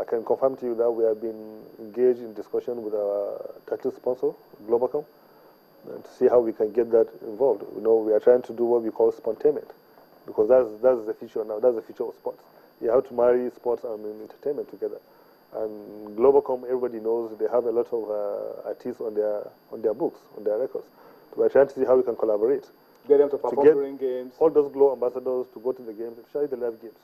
I can confirm to you that we have been engaged in discussion with our title sponsor, Globalcom, to see how we can get that involved. You know, we are trying to do what we call spontainment, because that's the future now. That's the future of sports. You have to marry sports and entertainment together. And Globalcom, everybody knows they have a lot of artists on their books, on their records. So we're trying to see how we can collaborate. Get them to perform during games. All those Glow ambassadors to go to the games, especially the live games,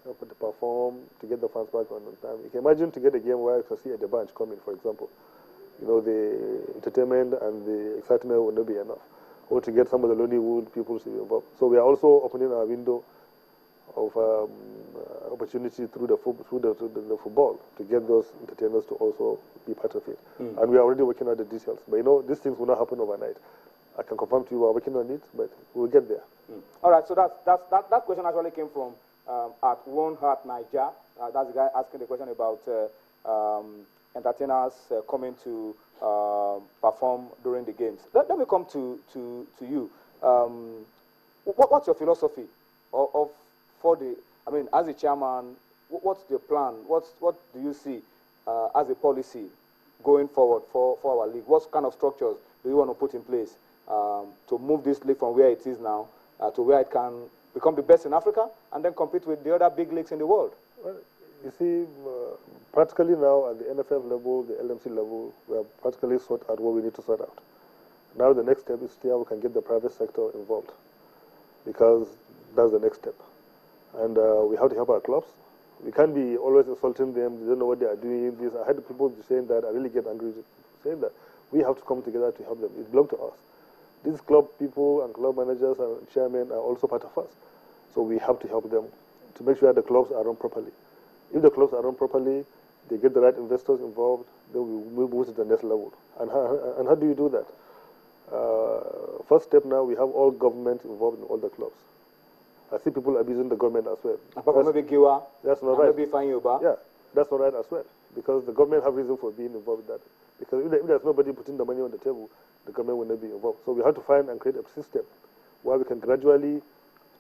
to perform, to get the fans back on time. You can imagine to get a game where you can see the bunch coming, for example. You know, the entertainment and the excitement will not be enough. Or to get some of the Lonelywood people to be involved. So we are also opening our window of opportunity through the football to get those entertainers to also be part of it. And we are already working on the details. But you know, these things will not happen overnight. I can confirm to you we are working on it, but we'll get there. All right, so that question actually came from at One Heart Niger. That's the guy asking the question about entertainers coming to perform during the games. Let me come to you. What's your philosophy for the? I mean, as a chairman, what's the plan? What do you see as a policy going forward for our league? What kind of structures do you want to put in place to move this league from where it is now to where it can become the best in Africa and then compete with the other big leagues in the world? Well, you see, practically now at the NFF level, the LMC level, we have practically sorted out what we need to sort out. Now the next step is how we can get the private sector involved, because that's the next step. And we have to help our clubs. We can't be always insulting them. They don't know what they are doing. I had people saying that. I really get angry saying that. We have to come together to help them. It belongs to us. These club people and club managers and chairmen are also part of us. So we have to help them to make sure the clubs are run properly. If the clubs are run properly, they get the right investors involved, then we move to the next level. And how do you do that? First step now, we have all government involved in all the clubs. I see people abusing the government as well. Maybe Giwa, that's not right. Maybe Fanyuba. Yeah, that's not right as well, because the government have reason for being involved with that. Because if there's nobody putting the money on the table, the government will not be involved. So we have to find and create a system where we can gradually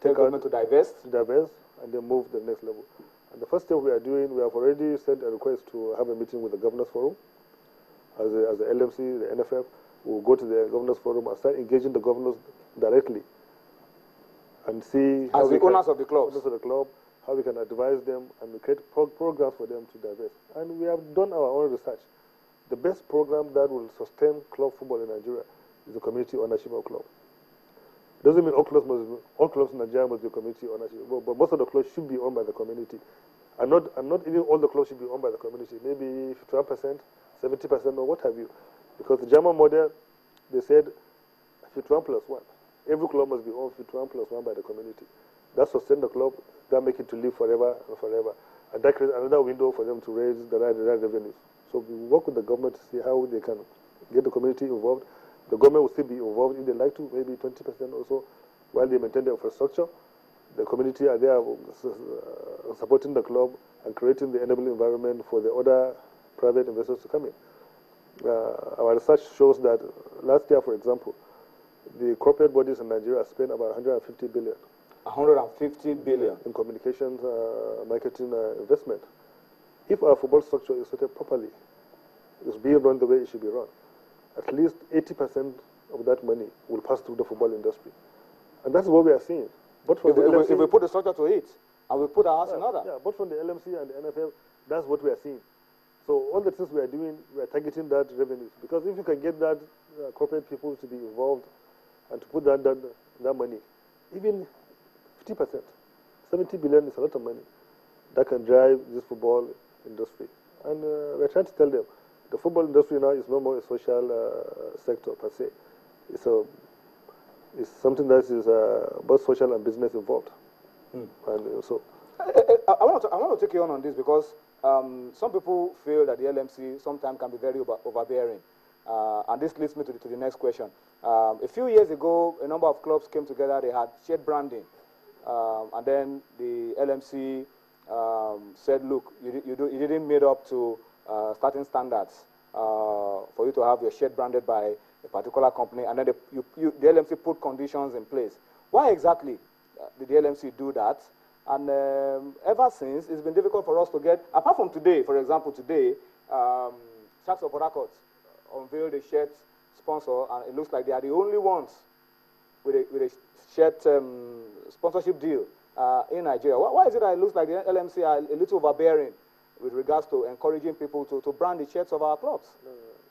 take government to divest, and then move to the next level. And the first step we are doing, we have already sent a request to have a meeting with the Governors Forum. As the LMC, the NFF, will go to the Governors Forum and start engaging the governors directly and see how as the owners of the clubs, how we can advise them and create programs for them to divest. And we have done our own research. The best program that will sustain club football in Nigeria is the community ownership of club. Doesn't mean all clubs in Nigeria must be community ownership, but most of the clubs should be owned by the community. And not even all the clubs should be owned by the community. Maybe 51%, 70%, or what have you. Because the German model, they said 51+1. Every club must be owned 51+1 by the community. That sustains the club, that make it to live forever and forever. And that creates another window for them to raise the right revenues. So we work with the government to see how they can get the community involved. The government will still be involved if they like to, maybe 20% or so, while they maintain the infrastructure. The community are there supporting the club and creating the enabling environment for the other private investors to come in. Our research shows that last year, for example, the corporate bodies in Nigeria spent about 150 billion. 150 billion in communications, marketing, investment. If our football structure is set up properly, it's being run the way it should be run, at least 80% of that money will pass through the football industry. And that's what we are seeing. But from if we put the structure to it, and we put our house in order. Yeah, but from the LMC and the NFL, that's what we are seeing. So all the things we are doing, we are targeting that revenue. Because if you can get that corporate people to be involved and to put that money, even 50%, 70 billion is a lot of money that can drive this football industry. And we're trying to tell them, the football industry now is no more a social sector per se. It's something that is both social and business involved. And so, I want to take you on this because some people feel that the LMC sometimes can be very overbearing. And this leads me to the next question. A few years ago, a number of clubs came together. They had shared branding. And then the LMC said, look, you didn't meet up to certain standards for you to have your shirt branded by a particular company. And then the LMC put conditions in place. Why exactly did the LMC do that? And ever since, it's been difficult for us to get, apart from today, for example, today, Sharks of Port Harcourt unveiled a shirt sponsor, and it looks like they are the only ones with a shirt sponsorship deal in Nigeria. Why is it that it looks like the LMC are a little overbearing with regards to encouraging people to brand the shirts of our clubs?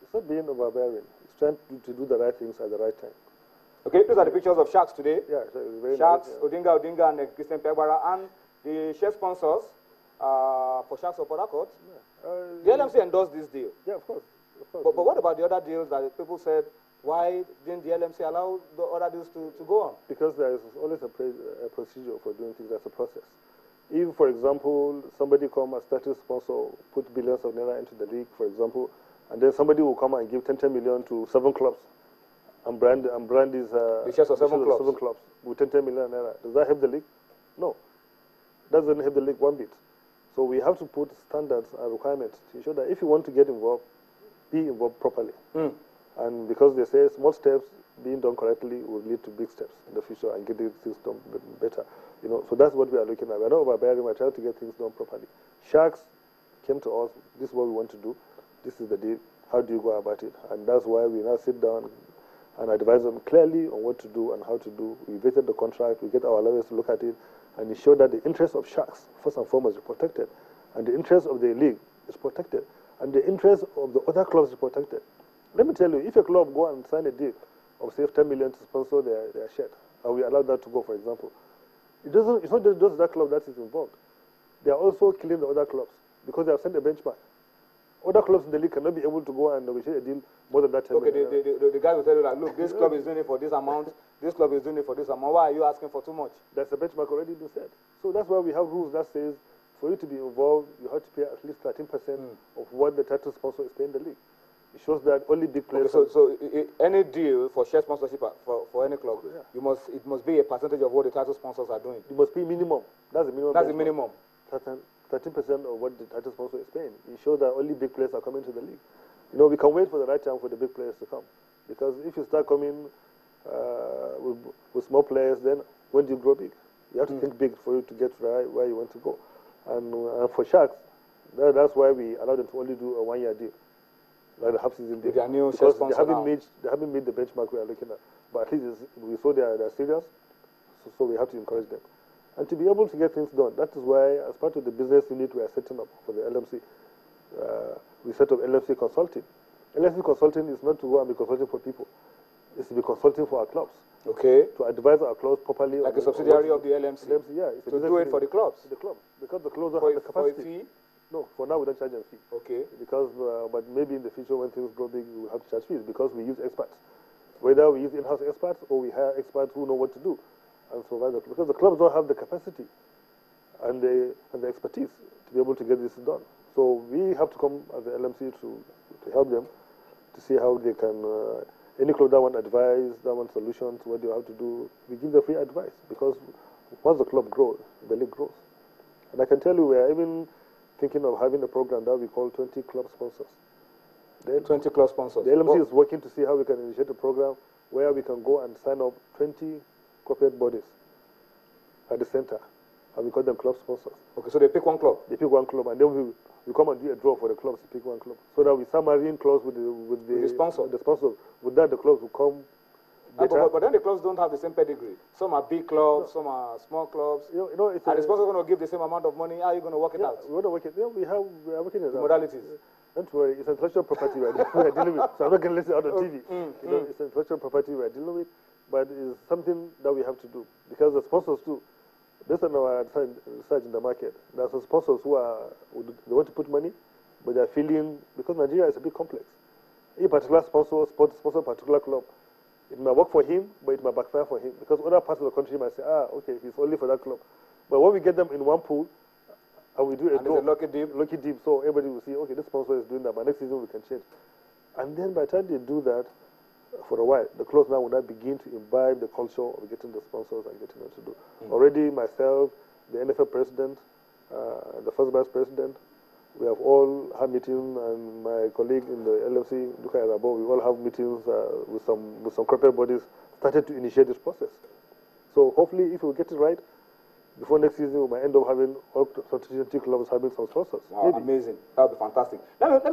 It's not being overbearing. It's trying to do the right things at the right time. Okay, these are the pictures of Sharks today. Yeah, so it's very Sharks, nice, yeah. Odinga, and Christian Pegbara, and the shirt sponsors for Sharks of Port Harcourt. Yeah. The LMC endorsed this deal. Yeah, of course. But what about the other deals that people said, why didn't the LMC allow the other deals to go on? Because there is always a procedure for doing things. That's a process. If, for example, somebody come as status sponsor, put billions of naira into the league, for example, and then somebody will come and give 10 million to 7 clubs, and brand is the shares of 7 clubs with 10 million naira. Does that help the league? No, doesn't help the league one bit. So we have to put standards and requirements to ensure that if you want to get involved, be involved properly. And because they say small steps being done correctly will lead to big steps in the future and get things done better. You know, so that's what we are looking at. We're not overbearing. We're trying to get things done properly. Sharks came to us. This is what we want to do. This is the deal. How do you go about it? And that's why we now sit down and advise them clearly on what to do and how to do. We vetted the contract. We get our lawyers to look at it and ensure that the interest of Sharks, first and foremost, is protected, and the interest of the league is protected, and the interest of the other clubs is protected. Let me tell you, if a club go and sign a deal of, say, 10 million to sponsor their shirt, and we allow that to go, for example, it's not just that club that is involved. They are also killing the other clubs because they have set a benchmark. Other clubs in the league cannot be able to go and negotiate a deal more than that 10 million. Okay, the guys will tell you that, look, this club is doing it for this amount, this club is doing it for this amount. Why are you asking for too much? That's a benchmark already been set. So that's why we have rules that says for you to be involved, you have to pay at least 13% of what the title sponsor is paying the league. It shows that only big players. Okay, so any deal for share sponsorship for any club, yeah, it must be a percentage of what the title sponsors are doing. It must be minimum. That's the minimum. That's the minimum. 13% of what the title sponsor is paying. It shows that only big players are coming to the league. You know, we can wait for the right time for the big players to come, because if you start coming with small players, then when do you grow big? You have to think big for you to get right where you want to go. And for Sharks, that's why we allow them to only do a 1-year deal, like the half-season deal. Because they haven't made the benchmark we are looking at. But at least we saw they're serious, so we have to encourage them. And to be able to get things done, that is why, as part of the business unit we are setting up for the LMC, we set up LMC Consulting. LMC Consulting is not to go and be consulting for people. It's to be consulting for our clubs. Okay. To advise our clubs properly. Like a subsidiary of the LMC. Yeah. To do it for the clubs. The club. Because the clubs don't have the capacity. For a fee? No, for now we don't charge a fee. Okay. Because, but maybe in the future when things grow big, we will have to charge fees because we use experts. Whether we use in-house experts or we hire experts who know what to do. And so because the clubs don't have the capacity and the expertise to be able to get this done. So we have to come as the LMC to help them to see how they can, any club that want advice, that want solutions, what they have to do, we give them free advice, because once the club grows, the league grows. And I can tell you we are even thinking of having a program that we call 20 club sponsors. 20 club sponsors. The LMC is working to see how we can initiate a program where we can go and sign up 20 corporate bodies at the center, and we call them club sponsors. Okay, so they pick one club? They pick one club, and then we come and do a draw for the clubs to pick one club, so that we start marrying clubs with the sponsor. The sponsors. With that, the clubs will come. But then the clubs don't have the same pedigree. Some are big clubs, some are small clubs. You know, and the sponsor going to give the same amount of money. How are you going to work it out? We're going to work it. We are working it the out. Modalities. Don't worry, it's intellectual property we're dealing with. So I'm not going to listen out on TV. You know, it's intellectual property we're dealing with, but it's something that we have to do, because the sponsors too, based on our research in the market, there are some sponsors who they want to put money, but they're feeling, because Nigeria is a bit complex. A particular sponsor a particular club, it might work for him, but it might backfire for him, because other parts of the country might say, okay, if it's only for that club. But when we get them in one pool, and we do a lucky dip, so everybody will see, okay, this sponsor is doing that, but next season we can change. And then by the time they do that, for a while, the clubs now will not begin to imbibe the culture of getting the sponsors and getting them to do. Already myself, the NFL president, the first vice president, we have all had meetings, and my colleague in the LMC, Dikko, we all have meetings with some corporate bodies, started to initiate this process. So hopefully, if we get it right, before next season, we might end up having all 20 clubs having some sponsors. Wow, amazing. That would be fantastic. Let me